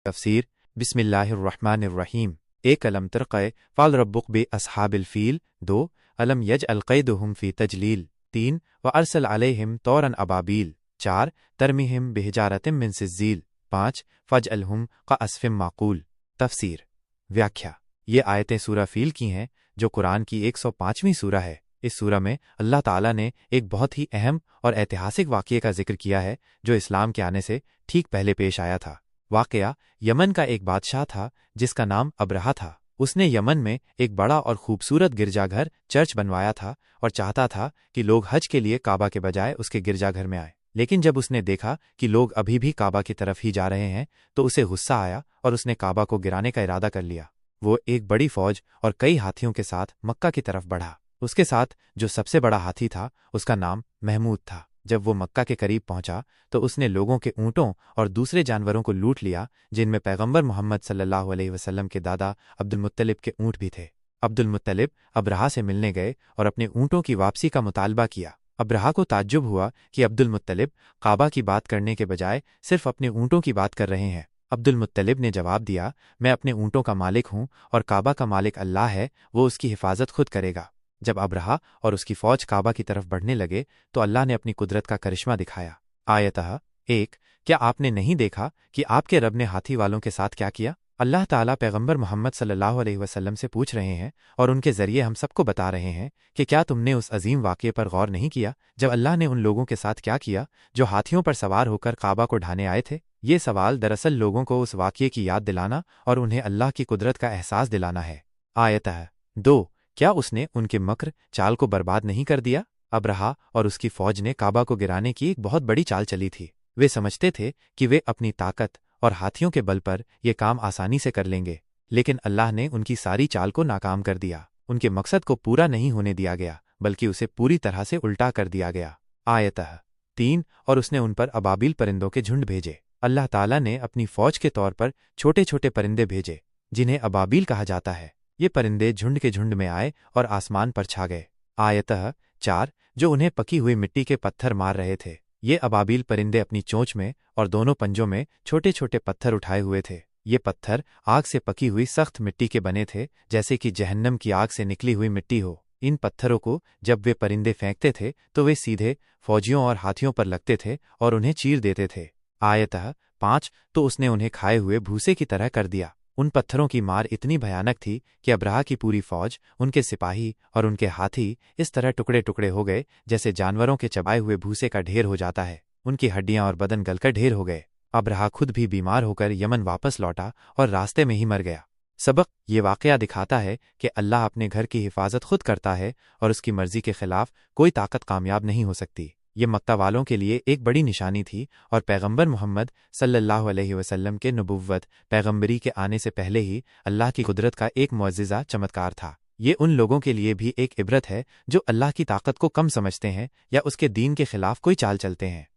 तफसीर बिस्मिल्लाहिर्रहमानिर्रहीम। एक अलम तरक़े फ़ाल रब्बुक बि अस्हाबिल फ़ील। 2 अलम यजअल क़ैदहुम फ़ी तजलील। 3 व अरसल अलैहिम तौरन अबाबील। 4 तरमीहिम बिहिजारतिम मिन सिज्जील। 5 फ़जअलहुम कअस्फ़िम माक़ूल। तफसीर व्याख्या। ये आयतें सूरा फ़ील की हैं जो कुरान की 105वीं सूरा है। इस सूरा में अल्लाह ताला ने एक बहुत ही अहम और ऐतिहासिक वाक़ये का जिक्र किया है जो इस्लाम के आने से ठीक पहले पेश आया था। वाक़या यमन का एक बादशाह था जिसका नाम अब्रहा था। उसने यमन में एक बड़ा और खूबसूरत गिरजाघर चर्च बनवाया था और चाहता था कि लोग हज के लिए काबा के बजाय उसके गिरजाघर में आए। लेकिन जब उसने देखा कि लोग अभी भी काबा की तरफ ही जा रहे हैं तो उसे गुस्सा आया और उसने काबा को गिराने का इरादा कर लिया। वो एक बड़ी फौज और कई हाथियों के साथ मक्का की तरफ बढ़ा। उसके साथ जो सबसे बड़ा हाथी था उसका नाम महमूद था। जब वो मक्का के करीब पहुंचा तो उसने लोगों के ऊँटों और दूसरे जानवरों को लूट लिया जिनमें पैगंबर मोहम्मद सल्लल्लाहु अलैहि वसल्लम के दादा अब्दुल मुत्तलिब के ऊँट भी थे। अब्दुल मुत्तलिब अब्रहा से मिलने गए और अपने ऊँटों की वापसी का मुतालबा किया। अब्रहा को ताज्जुब हुआ कि अब्दुल मुत्तलिब काबा की बात करने के बजाय सिर्फ अपने ऊँटों की बात कर रहे हैं। अब्दुल मुत्तलिब ने जवाब दिया, मैं अपने ऊँटों का मालिक हूँ और काबा का मालिक अल्लाह है, वो उसकी हिफाजत खुद करेगा। जब अब्रहा और उसकी फौज काबा की तरफ बढ़ने लगे तो अल्लाह ने अपनी कुदरत का करिश्मा दिखाया। आयतः 1 क्या आपने नहीं देखा कि आपके रब ने हाथी वालों के साथ क्या किया? अल्लाह ताला पैगंबर मोहम्मद सल्लल्लाहु अलैहि वसल्लम से पूछ रहे हैं और उनके जरिए हम सबको बता रहे हैं कि क्या तुमने उस अजीम वाक़ये पर गौर नहीं किया जब अल्लाह ने उन लोगों के साथ क्या किया जो हाथियों पर सवार होकर काबा को ढाने आए थे। ये सवाल दरअसल लोगों को उस वाक़ये की याद दिलाना और उन्हें अल्लाह की कुदरत का एहसास दिलाना है। आयतः 2 क्या उसने उनके मक्र चाल को बर्बाद नहीं कर दिया? अब्रहा और उसकी फौज ने काबा को गिराने की एक बहुत बड़ी चाल चली थी। वे समझते थे कि वे अपनी ताकत और हाथियों के बल पर यह काम आसानी से कर लेंगे, लेकिन अल्लाह ने उनकी सारी चाल को नाकाम कर दिया। उनके मकसद को पूरा नहीं होने दिया गया बल्कि उसे पूरी तरह से उल्टा कर दिया गया। आयतः 3 और उसने उन पर अबाबिल परिंदों के झुंड भेजे। अल्लाह ताला ने अपनी फौज के तौर पर छोटे छोटे परिंदे भेजे जिन्हें अबाबिल कहा जाता है। ये परिंदे झुंड के झुंड में आए और आसमान पर छा गए। आयतः 4 जो उन्हें पकी हुई मिट्टी के पत्थर मार रहे थे। ये अबाबिल परिंदे अपनी चोंच में और दोनों पंजों में छोटे छोटे पत्थर उठाए हुए थे। ये पत्थर आग से पकी हुई सख्त मिट्टी के बने थे जैसे कि जहन्नम की आग से निकली हुई मिट्टी हो। इन पत्थरों को जब वे परिंदे फेंकते थे तो वे सीधे फौजियों और हाथियों पर लगते थे और उन्हें चीर देते थे। आयतः 5 तो उसने उन्हें खाए हुए भूसे की तरह कर दिया। उन पत्थरों की मार इतनी भयानक थी कि अब्रहा की पूरी फौज, उनके सिपाही और उनके हाथी इस तरह टुकड़े टुकड़े हो गए जैसे जानवरों के चबाए हुए भूसे का ढेर हो जाता है। उनकी हड्डियां और बदन गलकर ढेर हो गए। अब्रहा खुद भी बीमार होकर यमन वापस लौटा और रास्ते में ही मर गया। सबक ये वाक़या दिखाता है कि अल्लाह अपने घर की हिफाजत खुद करता है और उसकी मर्जी के खिलाफ कोई ताकत कामयाब नहीं हो सकती। ये मक्का वालों के लिए एक बड़ी निशानी थी और पैगंबर मोहम्मद सल्लल्लाहु अलैहि वसल्लम के नबुव्वत पैगंबरी के आने से पहले ही अल्लाह की कुदरत का एक मुअज्जिज़ा चमत्कार था। ये उन लोगों के लिए भी एक इबरत है जो अल्लाह की ताकत को कम समझते हैं या उसके दीन के खिलाफ कोई चाल चलते हैं।